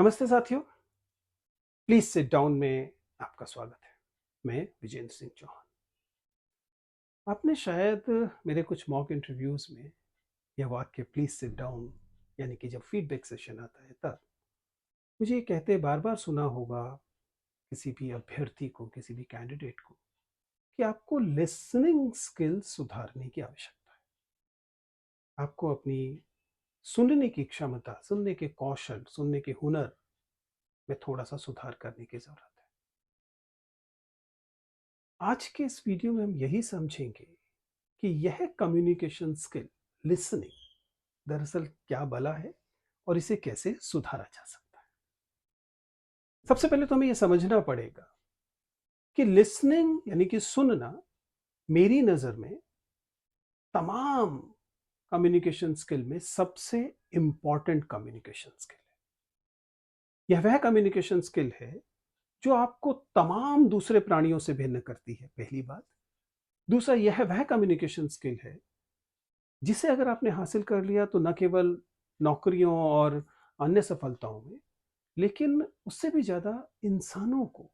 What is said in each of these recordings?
नमस्ते साथियों, please sit down में आपका स्वागत है। मैं विजेंद्र सिंह चौहान। आपने शायद मेरे कुछ मॉक इंटरव्यूज में यह वाक्य प्लीज सिट डाउन यानी कि जब फीडबैक सेशन आता है तब मुझे ये कहते बार बार सुना होगा किसी भी अभ्यर्थी को, किसी भी कैंडिडेट को, कि आपको लिसनिंग स्किल सुधारने की आवश्यकता है। आपको अपनी सुनने की क्षमता, सुनने के कौशल, सुनने के हुनर में थोड़ा सा सुधार करने की जरूरत है। आज के इस वीडियो में हम यही समझेंगे कि यह कम्युनिकेशन स्किल, लिसनिंग, दरअसल क्या बला है और इसे कैसे सुधारा जा सकता है। सबसे पहले तो हमें यह समझना पड़ेगा कि लिसनिंग यानी कि सुनना मेरी नजर में तमाम कम्युनिकेशन स्किल में सबसे इंपॉर्टेंट कम्युनिकेशन स्किल है। यह वह कम्युनिकेशन स्किल है जो आपको तमाम दूसरे प्राणियों से भिन्न करती है, पहली बात। दूसरा, यह वह कम्युनिकेशन स्किल है जिसे अगर आपने हासिल कर लिया तो न केवल नौकरियों और अन्य सफलताओं में, लेकिन उससे भी ज्यादा इंसानों को,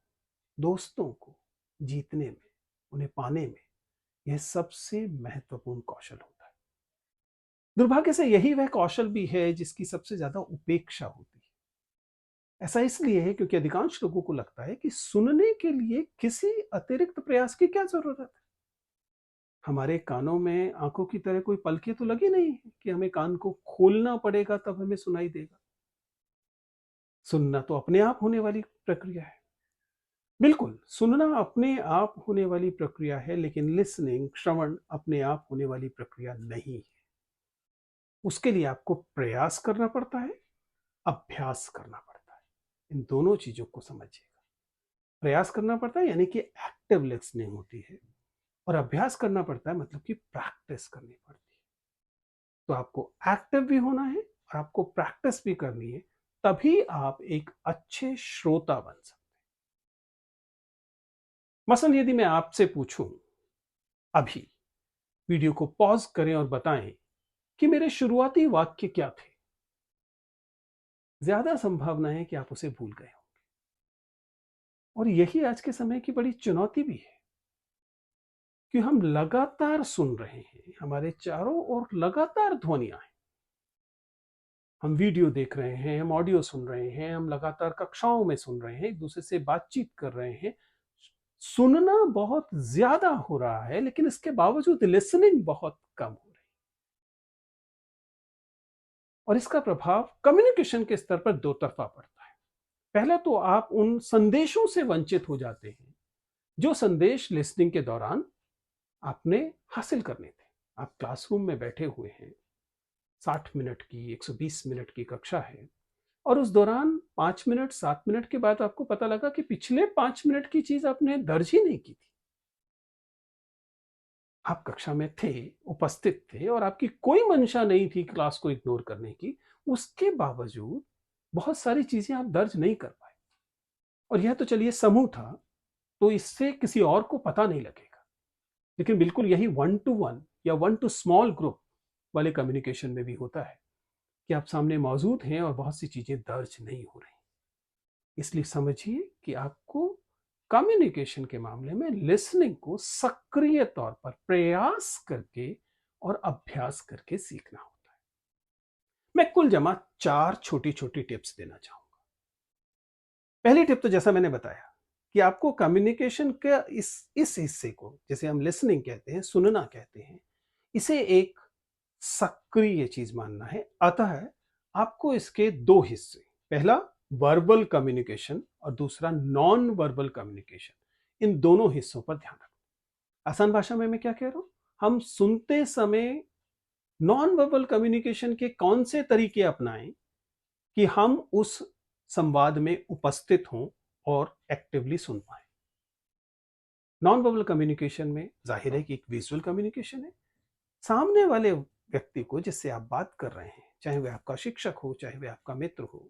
दोस्तों को जीतने में, उन्हें पाने में यह सबसे महत्वपूर्ण कौशल होता है। दुर्भाग्य से यही वह कौशल भी है जिसकी सबसे ज्यादा उपेक्षा होती है। ऐसा इसलिए है क्योंकि अधिकांश लोगों को लगता है कि सुनने के लिए किसी अतिरिक्त प्रयास की क्या जरूरत है। हमारे कानों में आंखों की तरह कोई पलके तो लगी नहीं है कि हमें कान को खोलना पड़ेगा तब हमें सुनाई देगा। सुनना तो अपने आप होने वाली प्रक्रिया है। बिल्कुल, सुनना अपने आप होने वाली प्रक्रिया है, लेकिन लिसनिंग, श्रवण, अपने आप होने वाली प्रक्रिया नहीं है। उसके लिए आपको प्रयास करना पड़ता है, अभ्यास करना पड़ता है। इन दोनों चीजों को समझिएगा। प्रयास करना पड़ता है यानी कि एक्टिव लिसनिंग होती है, और अभ्यास करना पड़ता है मतलब कि प्रैक्टिस करनी पड़ती है। तो आपको एक्टिव भी होना है और आपको प्रैक्टिस भी करनी है, तभी आप एक अच्छे श्रोता बन सकते हैं। मसलन यदि मैं आपसे पूछूं, अभी वीडियो को पॉज करें और बताएं कि मेरे शुरुआती वाक्य क्या थे, ज्यादा संभावना है कि आप उसे भूल गए होंगे। और यही आज के समय की बड़ी चुनौती भी है कि हम लगातार सुन रहे हैं, हमारे चारों ओर लगातार ध्वनियां हैं। हम वीडियो देख रहे हैं, हम ऑडियो सुन रहे हैं, हम लगातार कक्षाओं में सुन रहे हैं, एक दूसरे से बातचीत कर रहे हैं। सुनना बहुत ज्यादा हो रहा है, लेकिन इसके बावजूद लिसनिंग बहुत कम हो रही है। और इसका प्रभाव कम्युनिकेशन के स्तर पर दो तरफा पड़ता है। पहला तो आप उन संदेशों से वंचित हो जाते हैं जो संदेश लिसनिंग के दौरान आपने हासिल करने थे। आप क्लासरूम में बैठे हुए हैं, 60 मिनट की, 120 मिनट की कक्षा है, और उस दौरान 5 मिनट, 7 मिनट के बाद आपको पता लगा कि पिछले 5 मिनट की चीज आपने दर्ज ही नहीं की थी। आप कक्षा में थे, उपस्थित थे, और आपकी कोई मंशा नहीं थी क्लास को इग्नोर करने की। उसके बावजूद बहुत सारी चीजें आप दर्ज नहीं कर पाए। और यह तो चलिए समूह था, तो इससे किसी और को पता नहीं लगेगा। लेकिन बिल्कुल यही वन टू वन या वन टू स्मॉल ग्रुप वाले कम्युनिकेशन में भी होता है कि आप सामने मौजूद हैं और बहुत सी चीजें दर्ज नहीं हो रही। इसलिए समझिए कि आपको कम्युनिकेशन के मामले में लिसनिंग को सक्रिय तौर पर प्रयास करके और अभ्यास करके सीखना होता है। मैं कुल जमा 4 छोटी छोटी टिप्स देना चाहूंगा। पहली टिप तो जैसा मैंने बताया कि आपको कम्युनिकेशन के इस हिस्से को, जैसे हम लिसनिंग कहते हैं, सुनना कहते हैं, इसे एक सक्रिय चीज मानना है। अतः आपको इसके दो हिस्से, पहला वर्बल कम्युनिकेशन और दूसरा नॉन वर्बल कम्युनिकेशन, इन दोनों हिस्सों पर ध्यान रखना। आसान भाषा में मैं क्या कह रहा हूं, हम सुनते समय नॉन वर्बल कम्युनिकेशन के कौन से तरीके अपनाएं कि हम उस संवाद में उपस्थित हों और एक्टिवली सुन पाए। नॉन वर्बल कम्युनिकेशन में जाहिर है कि एक विजुअल कम्युनिकेशन है। सामने वाले व्यक्ति को जिससे आप बात कर रहे हैं, चाहे वह आपका शिक्षक हो, चाहे वह आपका मित्र हो,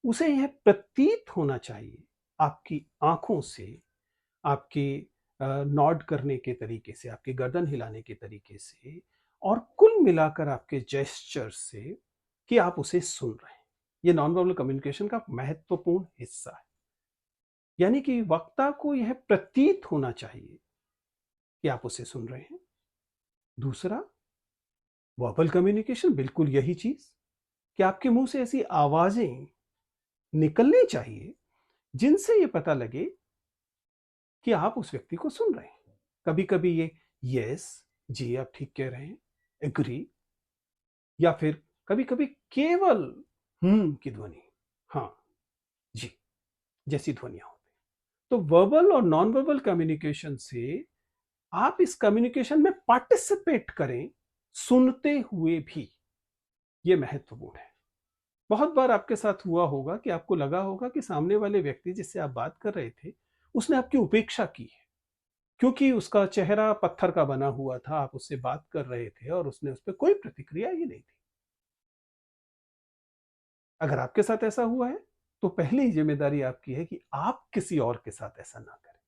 उसे यह प्रतीत होना चाहिए आपकी आंखों से, आपकी नॉड करने के तरीके से, आपकी गर्दन हिलाने के तरीके से, और कुल मिलाकर आपके जेस्चर से, कि आप उसे सुन रहे हैं। ये नॉन वर्बल कम्युनिकेशन का महत्वपूर्ण हिस्सा है। यानी कि वक्ता को यह प्रतीत होना चाहिए कि आप उसे सुन रहे हैं। दूसरा, वर्बल कम्युनिकेशन बिल्कुल यही चीज कि आपके मुंह से ऐसी आवाजें निकलनी चाहिए जिनसे ये पता लगे कि आप उस व्यक्ति को सुन रहे हैं। कभी कभी ये यस, जी आप ठीक कह रहे हैं, एग्री, या फिर कभी कभी केवल की ध्वनि, हाँ जी जैसी ध्वनियां होती। तो वर्बल और नॉन वर्बल कम्युनिकेशन से आप इस कम्युनिकेशन में पार्टिसिपेट करें, सुनते हुए भी। ये महत्वपूर्ण है। बहुत बार आपके साथ हुआ होगा कि आपको लगा होगा कि सामने वाले व्यक्ति जिससे आप बात कर रहे थे उसने आपकी उपेक्षा की है, क्योंकि उसका चेहरा पत्थर का बना हुआ था, आप उससे बात कर रहे थे और उसने उस पर कोई प्रतिक्रिया ही नहीं थी। अगर आपके साथ ऐसा हुआ है तो पहली जिम्मेदारी आपकी है कि आप किसी और के साथ ऐसा ना करें।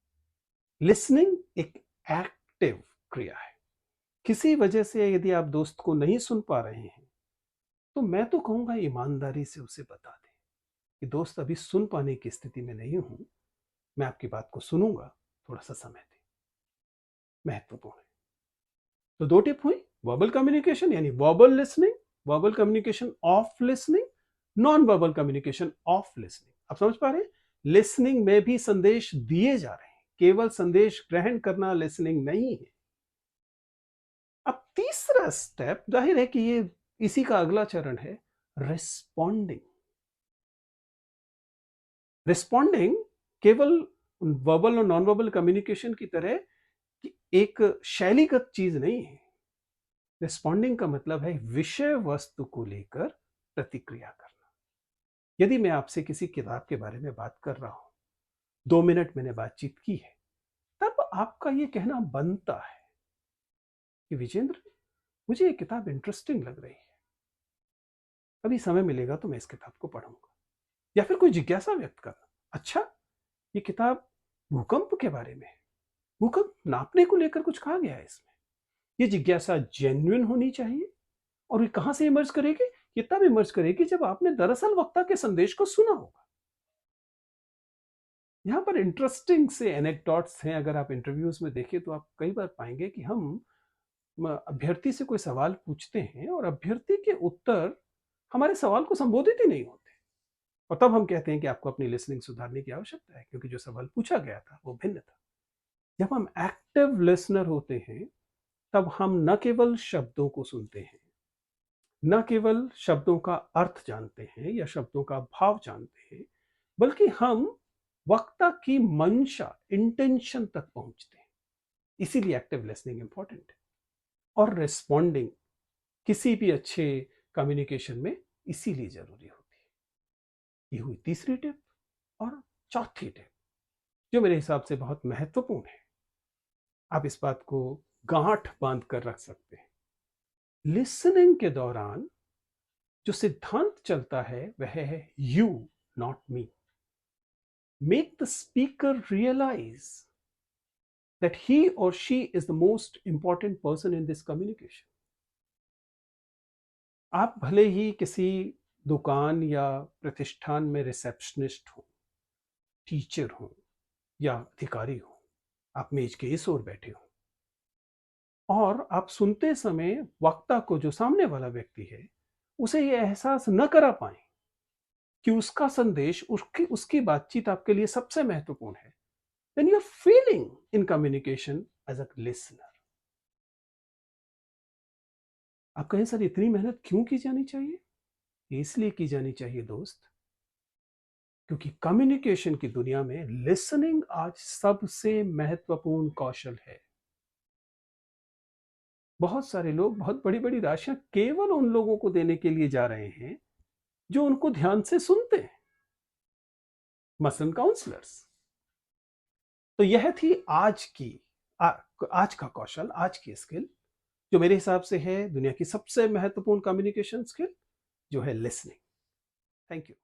लिसनिंग एक एक्टिव क्रिया है। किसी वजह से यदि आप दोस्त को नहीं सुन पा रहे हैं तो मैं तो कहूंगा ईमानदारी से उसे बता दें कि दोस्त अभी सुन पाने की स्थिति में नहीं हूं, मैं आपकी बात को सुनूंगा, थोड़ा सा समय दें। महत्वपूर्ण है। तो दो टिप हुई, वर्बल कम्युनिकेशन यानी verbal listening, verbal communication of listening, non verbal communication of listening. आप समझ पा रहे हैं, लिसनिंग में भी संदेश दिए जा रहे हैं, केवल संदेश ग्रहण करना लिसनिंग नहीं है। अब तीसरा स्टेप, जाहिर है कि ये इसी का अगला चरण है, रिस्पॉन्डिंग। रिस्पॉन्डिंग केवल वर्बल और नॉन वर्बल कम्युनिकेशन की तरह कि एक शैलीगत चीज नहीं है। रिस्पॉन्डिंग का मतलब है विषय वस्तु को लेकर प्रतिक्रिया करना। यदि मैं आपसे किसी किताब के बारे में बात कर रहा हूं, 2 मिनट मैंने बातचीत की है, तब आपका यह कहना बनता है कि विजेंद्र, मुझे ये किताब इंटरेस्टिंग लग रही है, कभी समय मिलेगा तो मैं इस किताब को पढ़ूंगा। या फिर कोई जिज्ञासा व्यक्त करना, अच्छा ये किताब भूकंप के बारे में है, भूकंप नापने को लेकर कुछ कहा गया है इसमें। ये जिज्ञासा जेन्युइन होनी चाहिए। और ये कहां से इमर्ज करेगी? ये तब इमर्ज करेगी जब आपने दरअसल वक्ता के संदेश को सुना होगा। यहां पर इंटरेस्टिंग से एनेक्डोट्स हैं। अगर आप इंटरव्यूज में देखें तो आप कई बार पाएंगे कि हम अभ्यर्थी से कोई सवाल पूछते हैं और अभ्यर्थी के उत्तर हमारे सवाल को संबोधित ही नहीं होते, और तब हम कहते हैं कि आपको अपनी लिसनिंग सुधारने की आवश्यकता है, क्योंकि जो सवाल पूछा गया था वो भिन्न था। जब हम एक्टिव लिसनर होते हैं तब हम न केवल शब्दों को सुनते हैं, न केवल शब्दों का अर्थ जानते हैं या शब्दों का भाव जानते हैं, बल्कि हम वक्ता की मंशा, इंटेंशन तक पहुंचते हैं। इसीलिए एक्टिव लिसनिंग इंपॉर्टेंट है। और रिस्पॉन्डिंग किसी भी अच्छे कम्युनिकेशन में इसीलिए जरूरी होती है। ये हुई तीसरी टिप। और चौथी टिप जो मेरे हिसाब से बहुत महत्वपूर्ण है, आप इस बात को गांठ बांध कर रख सकते हैं। लिसनिंग के दौरान जो सिद्धांत चलता है वह है you not me. Make the speaker realise that he or she is the most important person in this communication. आप भले ही किसी दुकान या प्रतिष्ठान में रिसेप्शनिस्ट हो, टीचर हो या अधिकारी हो, आप मेज के इस ओर बैठे हो और आप सुनते समय वक्ता को, जो सामने वाला व्यक्ति है, उसे यह एहसास न करा पाए कि उसका संदेश, उसकी बातचीत आपके लिए सबसे महत्वपूर्ण है, then you're failing in communication as a listener. आप कहें सर इतनी मेहनत क्यों की जानी चाहिए? इसलिए की जानी चाहिए दोस्त, क्योंकि कम्युनिकेशन की दुनिया में लिसनिंग आज सबसे महत्वपूर्ण कौशल है। बहुत सारे लोग बहुत बड़ी बड़ी राशियां केवल उन लोगों को देने के लिए जा रहे हैं जो उनको ध्यान से सुनते हैं, मसलन काउंसलर्स। तो यह थी आज का कौशल, आज की स्किल, जो मेरे हिसाब से है दुनिया की सबसे महत्वपूर्ण कम्युनिकेशन स्किल, जो है लिसनिंग। Thank you.